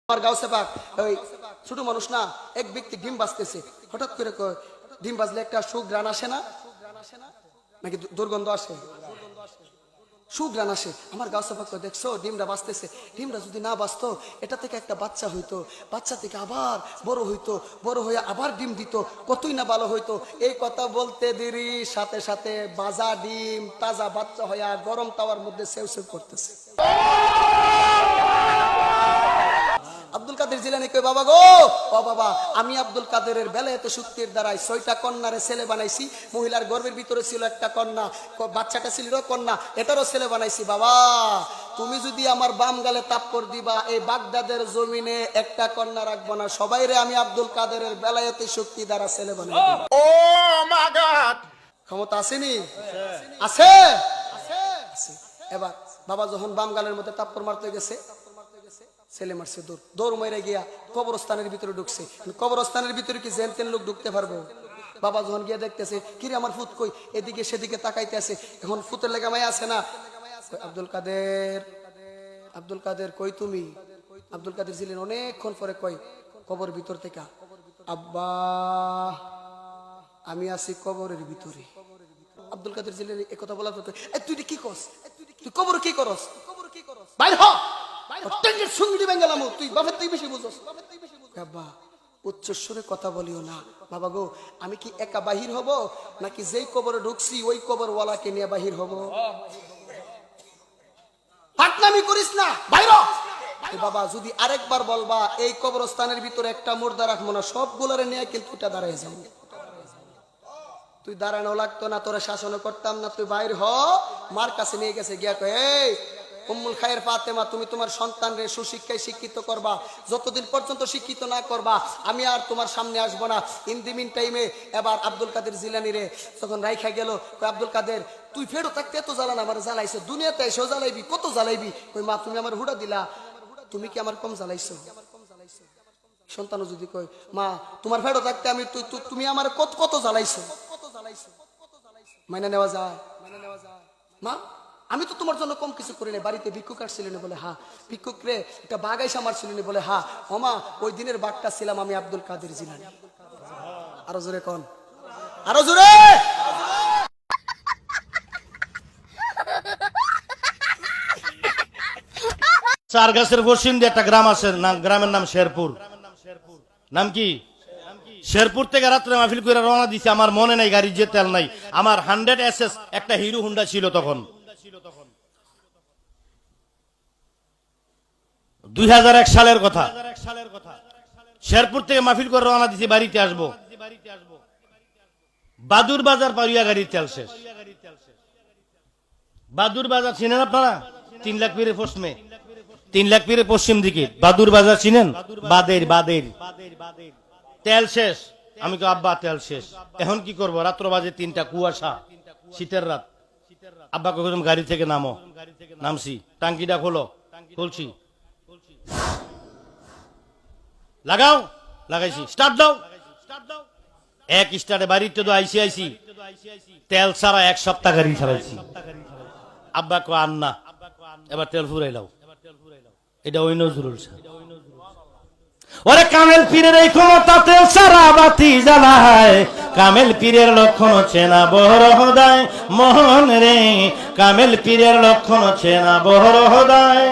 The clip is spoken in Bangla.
আমার গাউসে পাক ওই ছোট মানুষ না, এক ব্যক্তি ডিম বাজতেছে, হঠাৎ করে ডিম বাজলে একটা সুঘ্রাণ আসে না নাকি দুর্গন্ধ আসে? সুঘ্রাণ আসে। আমার গাউসে পাক দেখছো ডিমটা বাজতেছে, ডিমটা যদি না বাজতো এটা থেকে একটা বাচ্চা হইতো, বাচ্চা থেকে আবার বড় হইতো, বড় হয়ে আবার ডিম দিত, কতই না ভালো হইতো। এই কথা বলতে দেরি সাথে সাথে বাজা ডিম তাজা বাচ্চা হইয়া গরম তাওয়ার মধ্যে সেউ সেউ করতেছে। আব্দুল কাদের জিলানী কই, বাবা গো, ও বাবা, আমি আব্দুল কাদেরের বেলায়েতে শক্তির দ্বারাই 6টা কন্যারে ছেলে বানাইছি। মহিলার গর্ভের ভিতরে ছিল একটা কন্যা, বাচ্চাটা ছিল কন্যা, এটারও ছেলে বানাইছি। বাবা তুমি যদি আমার বাম গালে তাপ্পর দিবা, এই বাগদাদের জমিনে একটা কন্যা রাখবো না, সবাইরে আমি আব্দুল কাদেরের বেলায়েতে শক্তি দ্বারা ছেলে বানাই। ও মাই গড, ক্ষমতা আসেনি? আছে। এবার বাবা যখন বাম গালের মধ্যে তাপ্পর মারতে গেছে, ছেলে মারছে দৌড় মেরে গিয়া কবরস্থানের ভিতরে ঢুকছে। কবরস্থানের ভিতরে কি যেন তেন লোক ঢুকতে পারবো? বাবা যখন গিয়ে দেখতেছে, কিরে আমার ফুত কই, এদিকে সেদিকে তাকাইতে আছে। এখন ফুতের লেগা মাই আছে না, আব্দুল কাদের, আব্দুল কাদের কই তুমি? আব্দুল কাদের ছিলেন অনেকক্ষণ পরে কই কবর ভিতর থেকে, আব্বা আমি আছি কবরের ভিতরে। আব্দুল কাদের ছিলেন একথা বলার পর তুই কি করস, তুই কবর কি করস, বাইর হ, উচ্চস্বরে কথা বলিও না। বাবা গো, আমি কি একা বাহির হব নাকি যেই কবরে ঢুকছি ওই কবর ওয়ালাকে নিয়ে বাহির হব? পাটনামি করিস না, বাইর হ। বাবা যদি আরেকবার বলবা এই কবরস্থানের ভিতরে একটা মুর্দা রাখবো না, সবগুলোরে নিয়ে কিন্তু এটা দাঁড়ায় যাবো। তুই দাঁড়ানো লাগতো না, তোরা শাসনও করতাম না, তুই বাইর হ। মার কাছে নিয়ে গেছে, গিয়া কয়, এই উম্মুল খায়ের ফাতেমা, তুমি তোমার সন্তানরে সুশিক্ষায় শিক্ষিত করবা, যতদিন পর্যন্ত শিক্ষিত না করবা আমি আর তোমার সামনে আসবো না। ইন দি মিন টাইমে এবার আব্দুল কাদের জিলানী রে তখন রাইখা গেল, আব্দুল কাদের তুই ফেরো থাকতে এত জ্বালান আমার জ্বালাইছো, দুনিয়াতে এসেও জ্বালাইবি, কত জ্বালাইবি? কই মা তুমি আমার হুড়া দিলা, তুমি কি আমার কম জ্বালাইছো? সন্তানও যদি কই, মা তোমার ফেরো থাকতে আমি তুমি আমার কত কত জ্বালাইছো, মাইনা নেওয়া যায়? মা আমি তো তোমার জন্য কম কিছু করি না, বাড়িতে ভিক্ষুক আসছিলেন বলে হা, ভিক্ষুক রে একটা বাগাইসা মারছিলেন বলে হা, ওমা ওই দিনের বাঘটা ছিলাম আমি আব্দুল কাদের জিলানী। আরো জোরে কোন, আরো জোরে। চার গাছের পশ্চিম দিয়ে একটা গ্রাম আছে, গ্রামের নাম শেরপুর। নাম কি? শেরপুর থেকে রাত্রে মাহফিল করে রওনা দিছি, আমার মনে নাই গাড়ির যে তেল নাই। আমার 100 SS একটা হিরো হুন্ডা ছিল তখন, 2001 সালের কথা। শেরপুর থেকে মাহফিল করে রওনা দিছি, বাড়িতে আসবো, বাদুর বাজার পারিয়া গাড়ির তেল শেষ। বাদুর বাজার চিনেন আপনারা? 3 লাখ পীরের পশ্চিমে, 3 লাখ পীরের পশ্চিম দিকে বাদুর বাজার চিনেন? বাদের বাদের তেল শেষ। আমি তো আব্বা তেল শেষ, এখন কি করব? রাত্র বাজে 3টা, কুয়াশা, শীতের রাত। আব্বা কখন গাড়ি থেকে নামো, নামছি, টাঙ্কিটা খোলো, খুলছি, লাগাও, লাগাইছি, স্টার্ট দাও, এক স্টার্টে বাড়িতে তো আইসি তেল ছাড়া 1 সপ্তাহ গাড়ি চালাইছি। আব্বা কো আন্না এবার তেল ফুরাইলাও, এটা ওই নজরুল শাহ। ওরে কামেল পীরের এই ক্ষমতা, তেল সারা বাতি জ্বালায়, কামেল পীরের লক্ষণ চেনা বহর হদায়, মোহন রে কামেল পীরের লক্ষণ চেনা বহর হদায়।